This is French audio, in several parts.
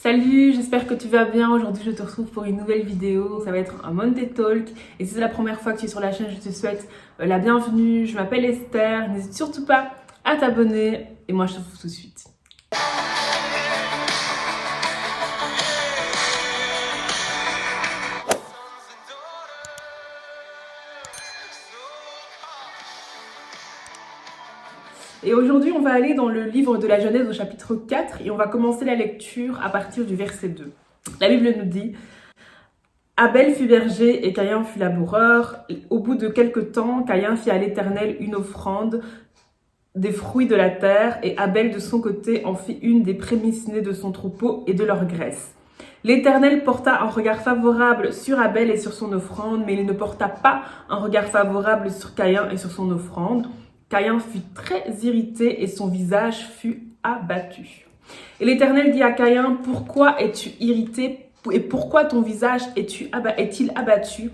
Salut, j'espère que tu vas bien. Aujourd'hui, je te retrouve pour une nouvelle vidéo. Ça va être un Monday Talk. Et si c'est la première fois que tu es sur la chaîne, je te souhaite la bienvenue. Je m'appelle Esther. N'hésite surtout pas à t'abonner. Et moi, je te retrouve tout de suite. Et aujourd'hui, on va aller dans le livre de la Genèse au chapitre 4 et on va commencer la lecture à partir du verset 2. La Bible nous dit: Abel fut berger et Caïn fut laboureur. Au bout de quelque temps, Caïn fit à l'Éternel une offrande des fruits de la terre et Abel de son côté en fit une des prémices nées de son troupeau et de leur graisse. L'Éternel porta un regard favorable sur Abel et sur son offrande, mais il ne porta pas un regard favorable sur Caïn et sur son offrande. Caïn fut très irrité et son visage fut abattu. Et l'Éternel dit à Caïn: Pourquoi es-tu irrité et pourquoi ton visage est-il abattu?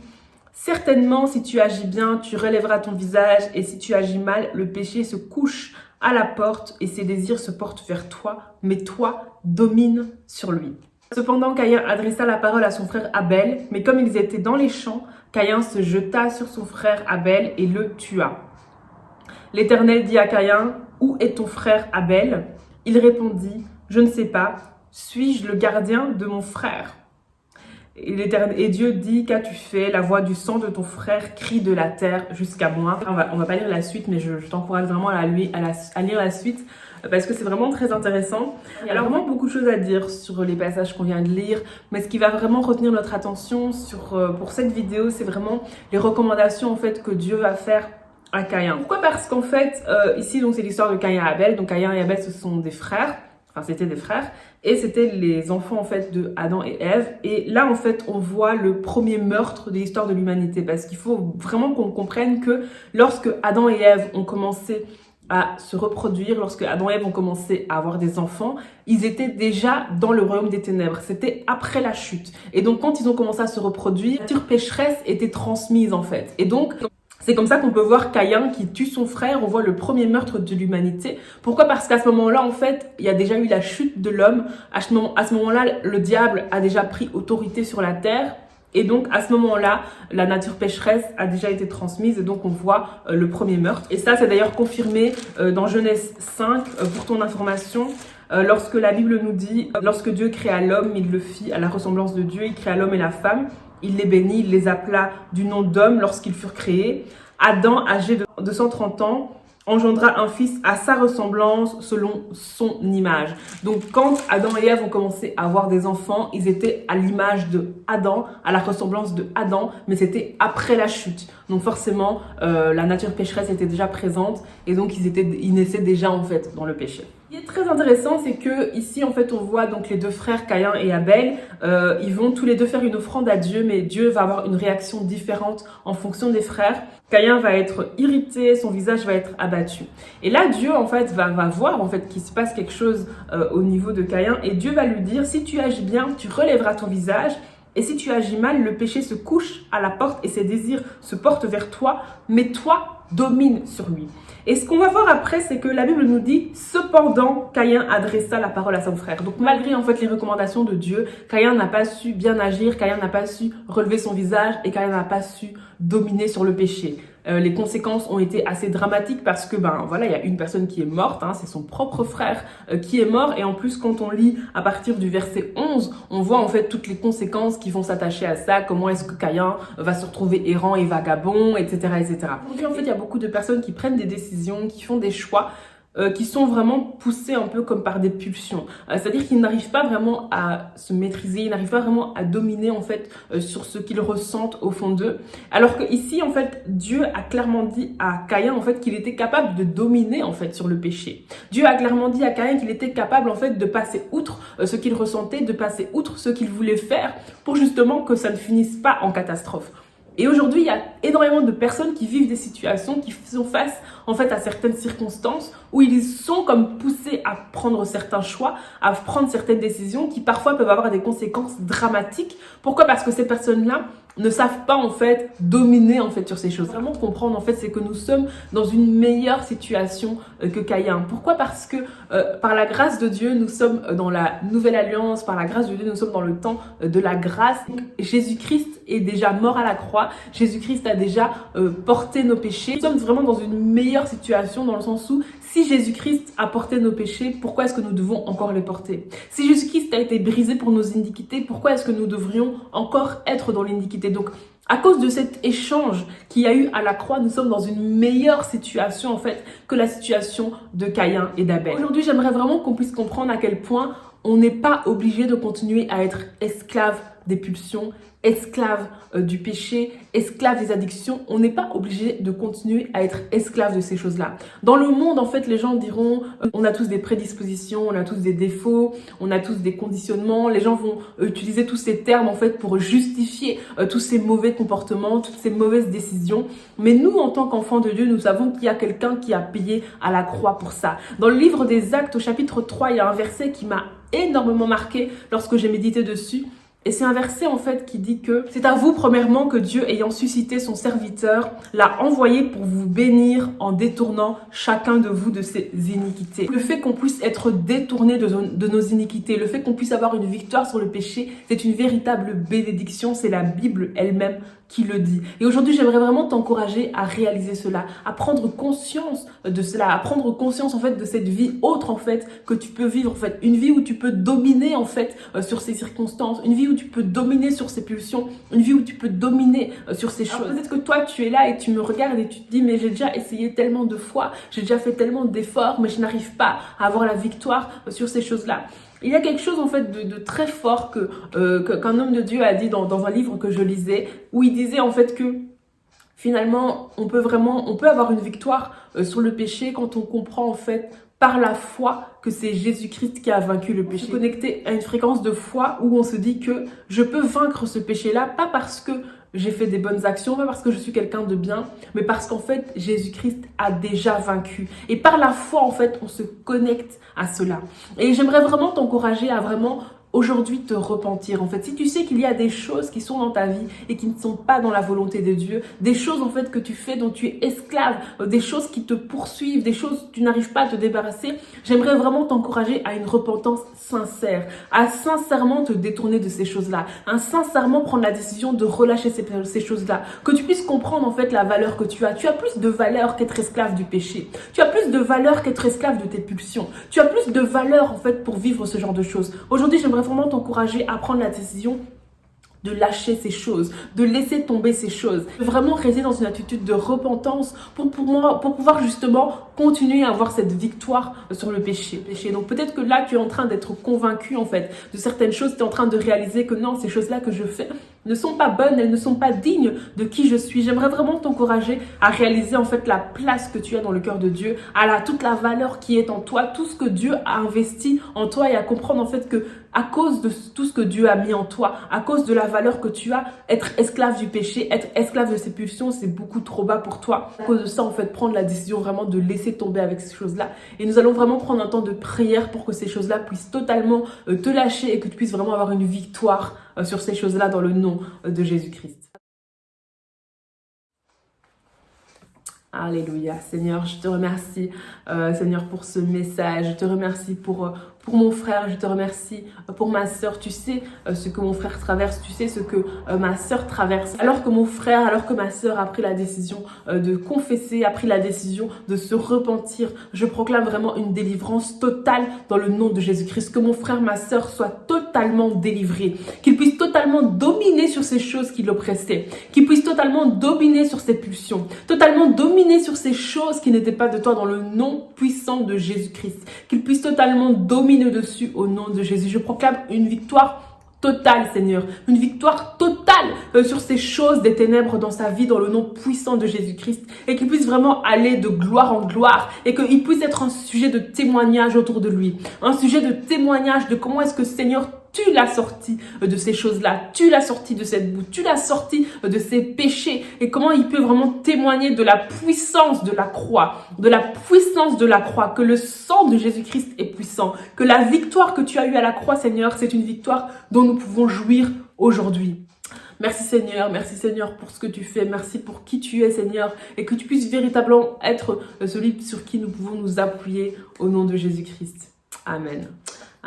Certainement, si tu agis bien, tu relèveras ton visage, et si tu agis mal, le péché se couche à la porte et ses désirs se portent vers toi, mais toi, domine sur lui. Cependant, Caïn adressa la parole à son frère Abel, mais comme ils étaient dans les champs, Caïn se jeta sur son frère Abel et le tua. L'Éternel dit à Caïn: Où est ton frère Abel? Il répondit: Je ne sais pas. Suis-je le gardien de mon frère? Et Dieu dit: Qu'as-tu fait? La voix du sang de ton frère crie de la terre jusqu'à moi. On va pas lire la suite, mais je t'encourage vraiment à lire la suite parce que c'est vraiment très intéressant. Il y a vraiment beaucoup de choses à dire sur les passages qu'on vient de lire, mais ce qui va vraiment retenir notre attention pour cette vidéo, c'est vraiment les recommandations en fait que Dieu va faire à Caïn. Pourquoi? Parce qu'en fait, ici, donc c'est l'histoire de Caïn et Abel. Donc Caïn et Abel, ce sont des frères. Enfin, c'était des frères. Et c'était les enfants, en fait, de Adam et Ève. Et là, en fait, on voit le premier meurtre de l'histoire de l'humanité. Parce qu'il faut vraiment qu'on comprenne que lorsque Adam et Ève ont commencé à se reproduire, lorsque Adam et Ève ont commencé à avoir des enfants, ils étaient déjà dans le royaume des ténèbres. C'était après la chute. Et donc, quand ils ont commencé à se reproduire, la nature pécheresse était transmise, en fait. Et donc, c'est comme ça qu'on peut voir Caïn qui tue son frère. On voit le premier meurtre de l'humanité. Pourquoi? Parce qu'à ce moment-là, en fait, il y a déjà eu la chute de l'homme. À ce moment-là, le diable a déjà pris autorité sur la terre. Et donc, à ce moment-là, la nature pécheresse a déjà été transmise. Et donc, on voit le premier meurtre. Et ça, c'est d'ailleurs confirmé dans Genèse 5, pour ton information. Lorsque la Bible nous dit: Lorsque Dieu créa l'homme, il le fit à la ressemblance de Dieu. Il créa l'homme et la femme. Il les bénit, il les appela du nom d'homme lorsqu'ils furent créés. Adam, âgé de 130 ans, engendra un fils à sa ressemblance selon son image. Donc quand Adam et Ève ont commencé à avoir des enfants, ils étaient à l'image de Adam, à la ressemblance de Adam, mais c'était après la chute. Donc forcément, la nature pécheresse était déjà présente et donc ils naissaient déjà en fait dans le péché. Ce qui est très intéressant, c'est que ici en fait on voit donc les deux frères Caïn et Abel, ils vont tous les deux faire une offrande à Dieu, mais Dieu va avoir une réaction différente en fonction des frères. Caïn va être irrité, son visage va être abattu. Et là Dieu en fait va voir en fait qu'il se passe quelque chose au niveau de Caïn et Dieu va lui dire: si tu agis bien, tu relèveras ton visage. Et si tu agis mal, le péché se couche à la porte et ses désirs se portent vers toi, mais toi, domine sur lui. Et ce qu'on va voir après, c'est que la Bible nous dit: cependant, Caïn adressa la parole à son frère. Donc malgré en fait les recommandations de Dieu, Caïn n'a pas su bien agir, Caïn n'a pas su relever son visage et Caïn n'a pas su dominer sur le péché. Les conséquences ont été assez dramatiques parce que voilà, il y a une personne qui est morte, c'est son propre frère qui est mort. Et en plus, quand on lit à partir du verset 11, on voit en fait toutes les conséquences qui vont s'attacher à ça. Comment est-ce que Caïn va se retrouver errant et vagabond, etc., etc. Aujourd'hui, en fait, il y a beaucoup de personnes qui prennent des décisions, qui font des choix qui sont vraiment poussés un peu comme par des pulsions. C'est-à-dire qu'ils n'arrivent pas vraiment à se maîtriser, ils n'arrivent pas vraiment à dominer en fait sur ce qu'ils ressentent au fond d'eux. Alors que ici en fait, Dieu a clairement dit à Caïn en fait qu'il était capable de dominer en fait sur le péché. Dieu a clairement dit à Caïn qu'il était capable en fait de passer outre ce qu'il ressentait, de passer outre ce qu'il voulait faire pour justement que ça ne finisse pas en catastrophe. Et aujourd'hui, il y a énormément de personnes qui vivent des situations, qui sont face en fait à certaines circonstances où ils sont comme poussés à prendre certains choix, à prendre certaines décisions qui parfois peuvent avoir des conséquences dramatiques. Pourquoi? Parce que ces personnes-là ne savent pas en fait dominer en fait sur ces choses. Vraiment comprendre en fait, c'est que nous sommes dans une meilleure situation que Caïn. Pourquoi? Parce que par la grâce de Dieu, nous sommes dans la nouvelle alliance. Par la grâce de Dieu, nous sommes dans le temps de la grâce. Jésus-Christ est déjà mort à la croix. Jésus-Christ a déjà porté nos péchés. Nous sommes vraiment dans une meilleure situation dans le sens où si Jésus-Christ a porté nos péchés, pourquoi est-ce que nous devons encore les porter? Si Jésus-Christ a été brisé pour nos iniquités, pourquoi est-ce que nous devrions encore être dans l'iniquité? Donc, à cause de cet échange qu'il y a eu à la croix, nous sommes dans une meilleure situation en fait que la situation de Caïn et d'Abel. Aujourd'hui, j'aimerais vraiment qu'on puisse comprendre à quel point on n'est pas obligé de continuer à être esclave des pulsions, esclave du péché, esclave des addictions. On n'est pas obligé de continuer à être esclave de ces choses-là. Dans le monde, en fait, les gens diront on a tous des prédispositions, on a tous des défauts, on a tous des conditionnements. Les gens vont utiliser tous ces termes en fait pour justifier tous ces mauvais comportements, toutes ces mauvaises décisions. Mais nous, en tant qu'enfants de Dieu, nous savons qu'il y a quelqu'un qui a payé à la croix pour ça. Dans le livre des Actes, au chapitre 3, il y a un verset qui m'a énormément marqué lorsque j'ai médité dessus. Et c'est un verset en fait qui dit que c'est à vous premièrement que Dieu, ayant suscité son serviteur, l'a envoyé pour vous bénir en détournant chacun de vous de ses iniquités. Le fait qu'on puisse être détourné de nos iniquités, le fait qu'on puisse avoir une victoire sur le péché, c'est une véritable bénédiction. C'est la Bible elle-même qui le dit. Et aujourd'hui, j'aimerais vraiment t'encourager à réaliser cela, à prendre conscience de cela, à prendre conscience en fait de cette vie autre en fait que tu peux vivre en fait, une vie où tu peux dominer en fait sur ces circonstances, une vie où tu peux dominer sur ces pulsions, une vie où tu peux dominer sur ces choses. Peut-être que toi tu es là et tu me regardes et tu te dis mais j'ai déjà essayé tellement de fois, j'ai déjà fait tellement d'efforts mais je n'arrive pas à avoir la victoire sur ces choses-là. Il y a quelque chose en fait de très fort qu'un homme de Dieu a dit dans un livre que je lisais, où il disait en fait que finalement on peut avoir une victoire sur le péché quand on comprend en fait par la foi que c'est Jésus-Christ qui a vaincu le péché. Connecté à une fréquence de foi où on se dit que je peux vaincre ce péché-là, pas parce que j'ai fait des bonnes actions, pas parce que je suis quelqu'un de bien, mais parce qu'en fait, Jésus-Christ a déjà vaincu. Et par la foi, en fait, on se connecte à cela. Et j'aimerais vraiment t'encourager à vraiment aujourd'hui te repentir. En fait, si tu sais qu'il y a des choses qui sont dans ta vie et qui ne sont pas dans la volonté de Dieu, des choses en fait que tu fais dont tu es esclave, des choses qui te poursuivent, des choses dont tu n'arrives pas à te débarrasser, j'aimerais vraiment t'encourager à une repentance sincère, à sincèrement te détourner de ces choses-là, à sincèrement prendre la décision de relâcher ces choses-là, que tu puisses comprendre en fait la valeur que tu as. Tu as plus de valeur qu'être esclave du péché. Tu as plus de valeur qu'être esclave de tes pulsions. Tu as plus de valeur en fait pour vivre ce genre de choses. Aujourd'hui, j'aimerais vraiment t'encourager à prendre la décision de lâcher ces choses, de laisser tomber ces choses, de vraiment rester dans une attitude de repentance pour pouvoir justement continuer à avoir cette victoire sur le péché. Donc peut-être que là, tu es en train d'être convaincu en fait de certaines choses, tu es en train de réaliser que non, ces choses-là que je fais ne sont pas bonnes, elles ne sont pas dignes de qui je suis. J'aimerais vraiment t'encourager à réaliser en fait la place que tu as dans le cœur de Dieu, toute la valeur qui est en toi, tout ce que Dieu a investi en toi et à comprendre en fait que à cause de tout ce que Dieu a mis en toi, à cause de la valeur que tu as, être esclave du péché, être esclave de ses pulsions, c'est beaucoup trop bas pour toi. À cause de ça, en fait, prendre la décision vraiment de laisser tomber avec ces choses-là. Et nous allons vraiment prendre un temps de prière pour que ces choses-là puissent totalement te lâcher et que tu puisses vraiment avoir une victoire sur ces choses-là dans le nom de Jésus-Christ. Alléluia. Seigneur, je te remercie, Seigneur, pour ce message. Je te remercie pour mon frère. Je te remercie pour ma sœur. Tu sais ce que mon frère traverse. Tu sais ce que ma sœur traverse. Alors que ma sœur a pris la décision de confesser, a pris la décision de se repentir, je proclame vraiment une délivrance totale dans le nom de Jésus-Christ. Que mon frère, ma sœur soient totalement délivrés. Qu'ils puissent totalement dominer sur ces choses qui l'oppressaient. Qu'ils puissent totalement dominer sur ses pulsions. Totalement dominer sur ces choses qui n'étaient pas de toi dans le nom puissant de Jésus-Christ. Qu'ils puissent totalement dominer dessus au nom de Jésus. Je proclame une victoire totale, Seigneur. Une victoire totale sur ces choses des ténèbres dans sa vie dans le nom puissant de Jésus-Christ. Et qu'il puisse vraiment aller de gloire en gloire. Et qu'il puisse être un sujet de témoignage autour de lui. Un sujet de témoignage de comment est-ce que, Seigneur, tu l'as sorti de ces choses-là, tu l'as sorti de cette boue, tu l'as sorti de ces péchés et comment il peut vraiment témoigner de la puissance de la croix, que le sang de Jésus-Christ est puissant, que la victoire que tu as eue à la croix, Seigneur, c'est une victoire dont nous pouvons jouir aujourd'hui. Merci Seigneur pour ce que tu fais, merci pour qui tu es Seigneur, et que tu puisses véritablement être celui sur qui nous pouvons nous appuyer au nom de Jésus-Christ. Amen.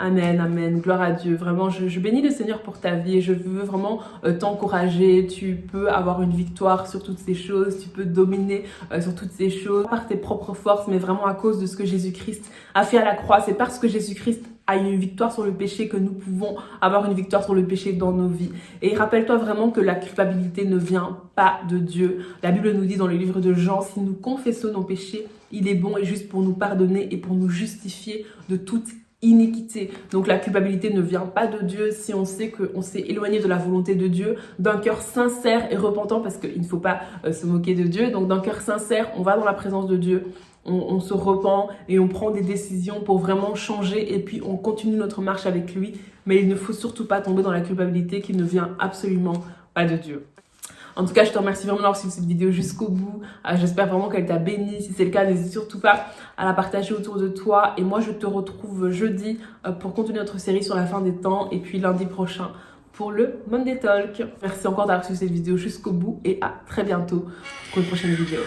Amen, amen, gloire à Dieu. Vraiment, je bénis le Seigneur pour ta vie et je veux vraiment t'encourager. Tu peux avoir une victoire sur toutes ces choses, tu peux dominer sur toutes ces choses, pas par tes propres forces, mais vraiment à cause de ce que Jésus-Christ a fait à la croix. C'est parce que Jésus-Christ a eu une victoire sur le péché que nous pouvons avoir une victoire sur le péché dans nos vies. Et rappelle-toi vraiment que la culpabilité ne vient pas de Dieu. La Bible nous dit dans le livre de Jean, si nous confessons nos péchés, il est bon et juste pour nous pardonner et pour nous justifier de toute iniquité. Donc la culpabilité ne vient pas de Dieu si on sait qu'on s'est éloigné de la volonté de Dieu, d'un cœur sincère et repentant, parce qu'il ne faut pas se moquer de Dieu. Donc d'un cœur sincère, on va dans la présence de Dieu, on se repent et on prend des décisions pour vraiment changer et puis on continue notre marche avec lui. Mais il ne faut surtout pas tomber dans la culpabilité qui ne vient absolument pas de Dieu. En tout cas, je te remercie vraiment d'avoir suivi cette vidéo jusqu'au bout. J'espère vraiment qu'elle t'a béni. Si c'est le cas, n'hésite surtout pas à la partager autour de toi. Et moi, je te retrouve jeudi pour continuer notre série sur la fin des temps. Et puis lundi prochain pour le Monday Talk. Merci encore d'avoir suivi cette vidéo jusqu'au bout. Et à très bientôt pour une prochaine vidéo.